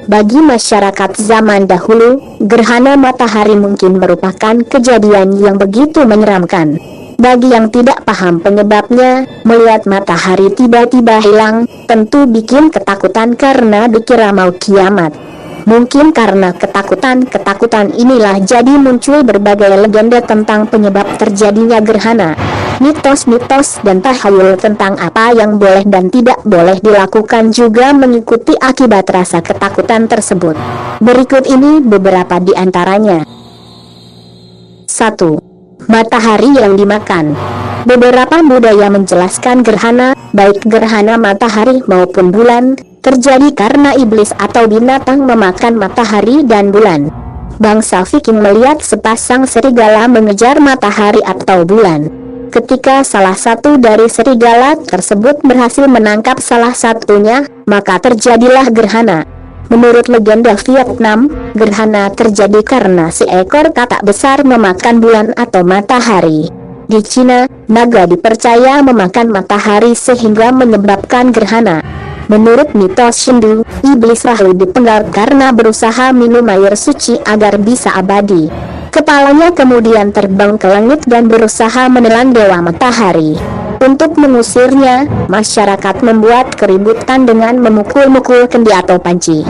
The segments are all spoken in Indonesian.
Bagi masyarakat zaman dahulu, gerhana matahari mungkin merupakan kejadian yang begitu menyeramkan. Bagi yang tidak paham penyebabnya, melihat matahari tiba-tiba hilang, tentu bikin ketakutan karena dikira mau kiamat. Mungkin karena ketakutan inilah jadi muncul berbagai legenda tentang penyebab terjadinya gerhana. Mitos-mitos dan tahayul tentang apa yang boleh dan tidak boleh dilakukan juga mengikuti akibat rasa ketakutan tersebut. Berikut ini beberapa di antaranya. 1. Matahari yang dimakan. Beberapa budaya menjelaskan gerhana, baik gerhana matahari maupun bulan, terjadi karena iblis atau binatang memakan matahari dan bulan. Bangsa Viking melihat sepasang serigala mengejar matahari atau bulan. Ketika salah satu dari serigala tersebut berhasil menangkap salah satunya, maka terjadilah gerhana. Menurut legenda Vietnam, gerhana terjadi karena seekor katak besar memakan bulan atau matahari. Di Cina, naga dipercaya memakan matahari sehingga menyebabkan gerhana. Menurut mitos Hindu, iblis Rahu dipenggal karena berusaha minum air suci agar bisa abadi. Kepalanya kemudian terbang ke langit dan berusaha menelan dewa matahari. Untuk mengusirnya, masyarakat membuat keributan dengan memukul-mukul kendi atau panci.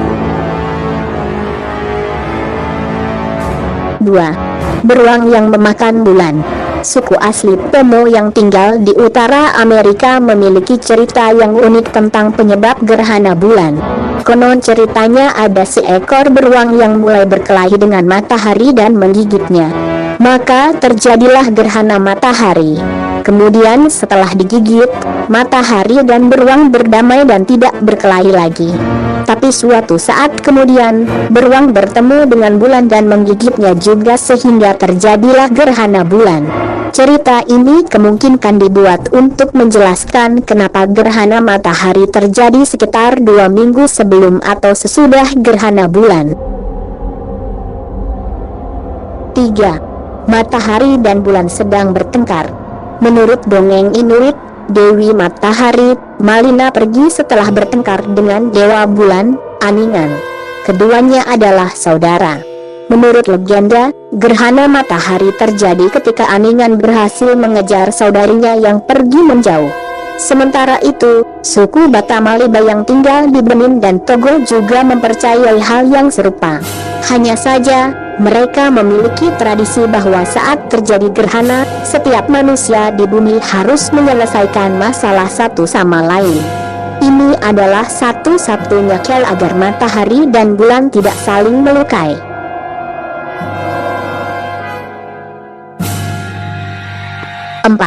2. Beruang yang memakan bulan. Suku asli Pomo yang tinggal di utara Amerika memiliki cerita yang unik tentang penyebab gerhana bulan. Konon ceritanya ada seekor beruang yang mulai berkelahi dengan matahari dan menggigitnya. Maka terjadilah gerhana matahari. Kemudian setelah digigit, matahari dan beruang berdamai dan tidak berkelahi lagi. Tapi suatu saat kemudian, beruang bertemu dengan bulan dan menggigitnya juga sehingga terjadilah gerhana bulan. Cerita ini kemungkinan dibuat untuk menjelaskan kenapa gerhana matahari terjadi sekitar 2 minggu sebelum atau sesudah gerhana bulan. 3. Matahari dan bulan sedang bertengkar. Menurut dongeng Inuit, Dewi Matahari, Malina pergi setelah bertengkar dengan Dewa Bulan, Aningan. Keduanya adalah saudara. Menurut legenda, gerhana matahari terjadi ketika Aningan berhasil mengejar saudarinya yang pergi menjauh. Sementara itu, suku Batamaliba yang tinggal di Benin dan Togo juga mempercayai hal yang serupa. Hanya saja, mereka memiliki tradisi bahwa saat terjadi gerhana, setiap manusia di bumi harus menyelesaikan masalah satu sama lain. Ini adalah satu-satunya cara agar matahari dan bulan tidak saling melukai. 4.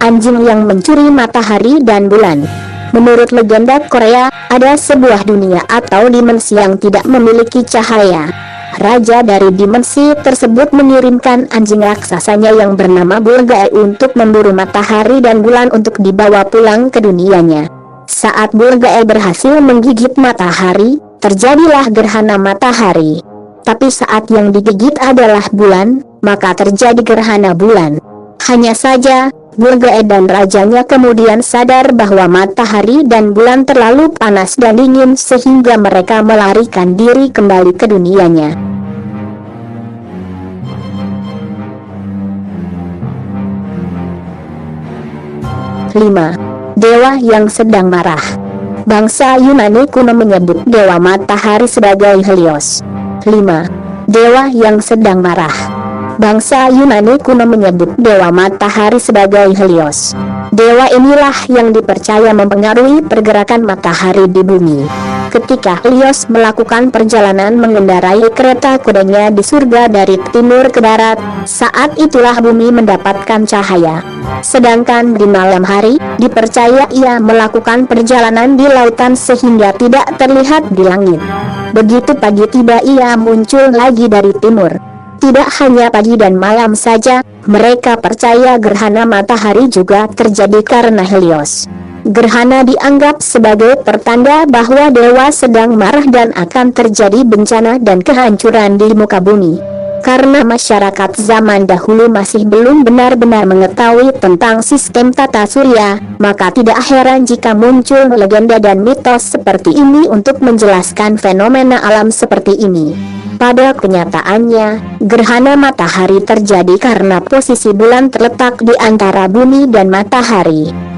Anjing yang mencuri matahari dan bulan. Menurut legenda Korea, ada sebuah dunia atau dimensi yang tidak memiliki cahaya. Raja dari dimensi tersebut mengirimkan anjing raksasanya yang bernama Bulgae untuk memburu matahari dan bulan untuk dibawa pulang ke dunianya. Saat Bulgae berhasil menggigit matahari, terjadilah gerhana matahari. Tapi saat yang digigit adalah bulan, maka terjadi gerhana bulan. Hanya saja, Bulgae dan rajanya kemudian sadar bahwa matahari dan bulan terlalu panas dan dingin sehingga mereka melarikan diri kembali ke dunianya. Lima. Dewa yang sedang marah. Bangsa Yunani kuno menyebut dewa matahari sebagai Helios. 5. Dewa yang sedang marah. Bangsa Yunani kuno menyebut dewa matahari sebagai Helios. Dewa inilah yang dipercaya mempengaruhi pergerakan matahari di bumi. Ketika Helios melakukan perjalanan mengendarai kereta kudanya di surga dari timur ke barat, saat itulah bumi mendapatkan cahaya. Sedangkan di malam hari, dipercaya ia melakukan perjalanan di lautan sehingga tidak terlihat di langit. Begitu pagi tiba ia muncul lagi dari timur. Tidak hanya pagi dan malam saja, mereka percaya gerhana matahari juga terjadi karena Helios. Gerhana dianggap sebagai pertanda bahwa dewa sedang marah dan akan terjadi bencana dan kehancuran di muka bumi. Karena masyarakat zaman dahulu masih belum benar-benar mengetahui tentang sistem tata surya, maka tidak heran jika muncul legenda dan mitos seperti ini untuk menjelaskan fenomena alam seperti ini. Pada kenyataannya, gerhana matahari terjadi karena posisi bulan terletak di antara bumi dan matahari.